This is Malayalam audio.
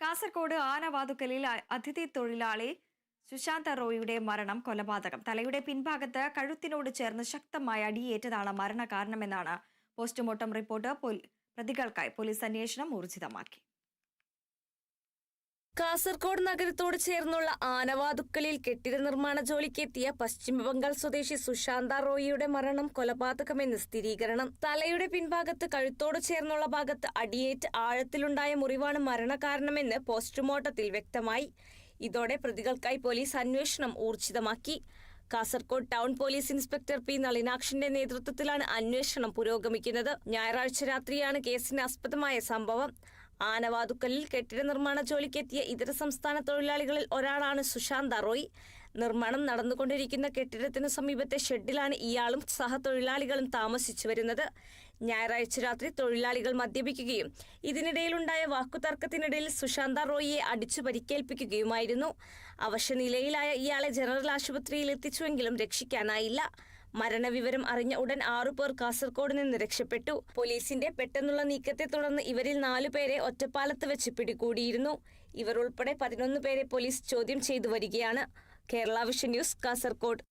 കാസർഗോഡ് ആനവാതുക്കലിൽ അതിഥി തൊഴിലാളി സുശാന്ത റോയിയുടെ മരണം കൊലപാതകം. തലയുടെ പിൻഭാഗത്ത് കഴുത്തിനോട് ചേർന്ന് ശക്തമായ അടിയേറ്റതാണ് മരണകാരണമെന്നാണ് പോസ്റ്റ്മോർട്ടം റിപ്പോർട്ട്. പ്രതികൾക്കായി പോലീസ് അന്വേഷണം ഊർജിതമാക്കി. കാസർഗോഡ് നഗരത്തോട് ചേർന്നുള്ള ആനവാതുക്കലിൽ കെട്ടിട നിർമ്മാണ ജോലിക്കെത്തിയ പശ്ചിമബംഗാൾ സ്വദേശി സുശാന്ത റോയിയുടെ മരണം കൊലപാതകമെന്ന് സ്ഥിരീകരണം. തലയുടെ പിൻഭാഗത്ത് കഴുത്തോട് ചേർന്നുള്ള ഭാഗത്ത് അടിയേറ്റ് ആഴത്തിലുണ്ടായ മുറിവാണ് മരണകാരണമെന്ന് പോസ്റ്റ്മോർട്ടത്തിൽ വ്യക്തമായി. ഇതോടെ പ്രതികൾക്കായി പോലീസ് അന്വേഷണം ഊർജിതമാക്കി. Kasaragod town police inspector P നളിനാക്ഷന്റെ നേതൃത്വത്തിലാണ് അന്വേഷണം പുരോഗമിക്കുന്നത്. ഞായറാഴ്ച രാത്രിയാണ് കേസിന് ആസ്പദമായ സംഭവം. ആനവാതുക്കലിൽ കെട്ടിട നിർമ്മാണ ജോലിക്കെത്തിയ ഇതര സംസ്ഥാന തൊഴിലാളികളിൽ ഒരാളാണ് സുശാന്ത റോയ്. നിർമ്മാണം നടന്നുകൊണ്ടിരിക്കുന്ന കെട്ടിടത്തിനു സമീപത്തെ ഷെഡിലാണ് ഇയാളും സഹതൊഴിലാളികളും താമസിച്ചു വരുന്നത്. ഞായറാഴ്ച രാത്രി തൊഴിലാളികൾ മദ്യപിക്കുകയും ഇതിനിടയിലുണ്ടായ വാക്കുതർക്കത്തിനിടയിൽ സുശാന്ത റോയിയെ അടിച്ചു പരിക്കേൽപ്പിക്കുകയുമായിരുന്നു. അവശനിലയിലായ ഇയാളെ ജനറൽ ആശുപത്രിയിൽ എത്തിച്ചുവെങ്കിലും രക്ഷിക്കാനായില്ല. മരണവിവരം അറിഞ്ഞ ഉടൻ 6 പേർ കാസർഗോഡ് നിന്ന് രക്ഷപ്പെട്ടു. പോലീസിന്റെ പെട്ടെന്നുള്ള നീക്കത്തെ തുടർന്ന് ഇവരിൽ 4 പേരെ ഒറ്റപ്പാലത്ത് വെച്ച് പിടികൂടിയിരുന്നു. ഇവർ ഉൾപ്പെടെ 11 പേരെ പോലീസ് ചോദ്യം ചെയ്തു വരികയാണ്. Kerala vision news, Kasaragod.